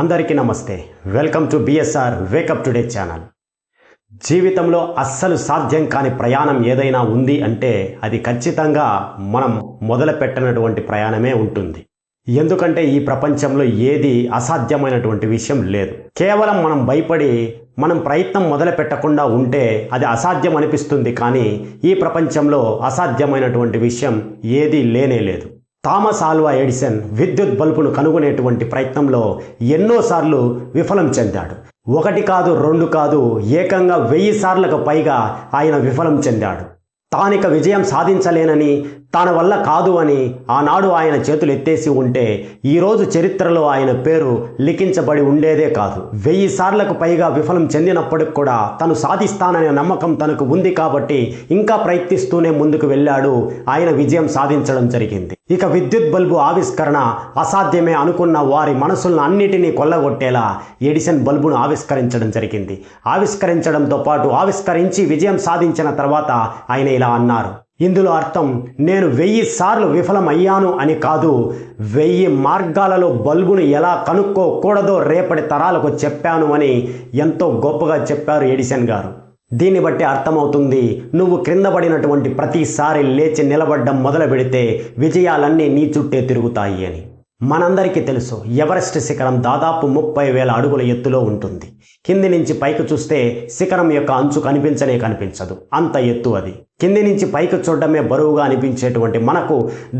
అందరికీ నమస్తే. Welcome to BSR wake up today channel. జీవితంలో అస్సలు సాధ్యం కాని ప్రయాణం ఏదైనా ఉంది అంటే అది ఖచ్చితంగా మనం మొదలు పెట్టినటువంటి ప్రయాణమే ఉంటుంది. ఎందుకంటే ఈ ప్రపంచంలో ఏది అసాధ్యమైనటువంటి విషయం లేదు. కేవలం మనం భయపడి మనం ప్రయత్నం మొదలు పెట్టకుండా ఉంటే అది అసాధ్యం అనిపిస్తుంది. కానీ ఈ ప్రపంచంలో అసాధ్యమైనటువంటి విషయం ఏదీ లేనే లేదు. థామస్ ఆల్వా ఎడిసన్ విద్యుత్ బల్బును కనుగొనేటువంటి ప్రయత్నంలో ఎన్నోసార్లు విఫలం చెందాడు. ఒకటి కాదు, రెండు కాదు, ఏకంగా 1000 సార్లకు పైగా ఆయన విఫలం చెందాడు. తానిక విజయం సాధించలేనని, తన వల్ల కాదు అని ఆనాడు ఆయన చేతులు ఎత్తేసి ఉంటే ఈరోజు చరిత్రలో ఆయన పేరు లిఖించబడి ఉండేదే కాదు. 1000 సార్లకు పైగా విఫలం చెందినప్పటికి కూడా తను సాధిస్తాననే నమ్మకం తనకు ఉంది కాబట్టి ఇంకా ప్రయత్నిస్తూనే ముందుకు వెళ్ళాడు. ఆయన విజయం సాధించడం జరిగింది. ఇక విద్యుత్ బల్బు ఆవిష్కరణ అసాధ్యమే అనుకున్న వారి మనసులను అన్నిటినీ కొల్లగొట్టేలా ఎడిసన్ బల్బును ఆవిష్కరించడం జరిగింది. ఆవిష్కరించడంతో పాటు ఆవిష్కరించి విజయం సాధించిన తర్వాత ఆయన ఇలా అన్నారు, ఇందులో అర్థం నేను 1000 సార్లు విఫలం అయ్యాను అని కాదు, 1000 మార్గాలలో బల్బును ఎలా కనుక్కోకూడదో రేపటి తరాలకు చెప్పాను అని ఎంతో గొప్పగా చెప్పారు ఎడిసన్ గారు. దీన్ని బట్టి అర్థమవుతుంది, నువ్వు క్రింద పడినటువంటి ప్రతిసారి లేచి నిలబడ్డం మొదలు పెడితే విజయాలన్నీ నీ చుట్టే తిరుగుతాయి అని. మనందరికీ తెలుసు, ఎవరెస్ట్ శిఖరం దాదాపు 30,000 అడుగుల ఎత్తులో ఉంటుంది. కింది నుంచి పైకి చూస్తే శిఖరం యొక్క అంచు కనిపించదు, అంత ఎత్తు అది. కింది నుంచి పైకి చూడడమే బరువుగా అనిపించేటువంటి మనకు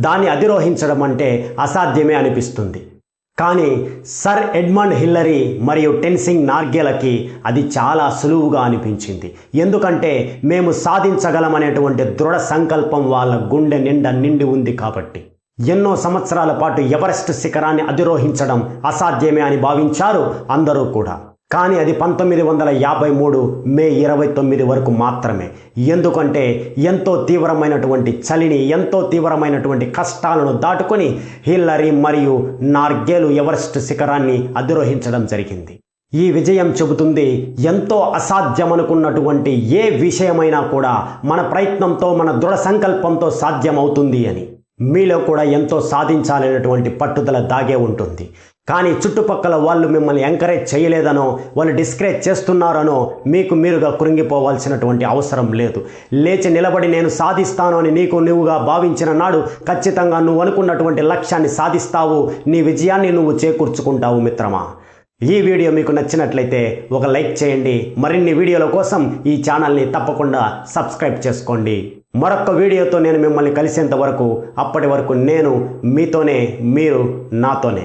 దాన్ని అధిరోహించడం అంటే అసాధ్యమే అనిపిస్తుంది. కానీ సర్ ఎడ్మండ్ హిల్లరీ మరియు టెన్సింగ్ నార్గేలకి అది చాలా సులువుగా అనిపించింది. ఎందుకంటే మేము సాధించగలమనేటువంటి దృఢ సంకల్పం వాళ్ళ గుండె నిండా నిండి ఉంది కాబట్టి. ఎన్నో సంవత్సరాల పాటు ఎవరెస్ట్ శిఖరాన్ని అధిరోహించడం అసాధ్యమే అని భావించారు అందరూ కూడా. కానీ అది 1953 మే 29 వరకు మాత్రమే. ఎందుకంటే ఎంతో తీవ్రమైనటువంటి చలిని, ఎంతో తీవ్రమైనటువంటి కష్టాలను దాటుకొని హిల్లరీ మరియు నార్గేలు ఎవరెస్ట్ శిఖరాన్ని అధిరోహించడం జరిగింది. ఈ విజయం చెబుతుంది, ఎంతో అసాధ్యమనుకున్నటువంటి ఏ విషయమైనా కూడా మన ప్రయత్నంతో, మన దృఢ సంకల్పంతో సాధ్యమవుతుంది అని. మీలో కూడా ఎంతో సాధించాలనేటువంటి పట్టుదల దాగే ఉంటుంది. కానీ చుట్టుపక్కల వాళ్ళు మిమ్మల్ని ఎంకరేజ్ చేయలేదనో, వాళ్ళు డిస్కరేజ్ చేస్తున్నారనో మీకు మీరుగా కృంగిపోవాల్సినటువంటి అవసరం లేదు. లేచి నిలబడి నేను సాధిస్తాను అని నీకు నువ్వుగా భావించిన నాడు ఖచ్చితంగా నువ్వు అనుకున్నటువంటి లక్ష్యాన్ని సాధిస్తావు, నీ విజయాన్ని నువ్వు చేకూర్చుకుంటావు మిత్రమా. ఈ వీడియో మీకు నచ్చినట్లయితే ఒక లైక్ చేయండి. మరిన్ని వీడియోల కోసం ఈ ఛానల్ని తప్పకుండా సబ్స్క్రైబ్ చేసుకోండి. మరొక వీడియోతో నేను మిమ్మల్ని కలిసేంత వరకు, అప్పటి వరకు నేను మీతోనే, మీరు నాతోనే.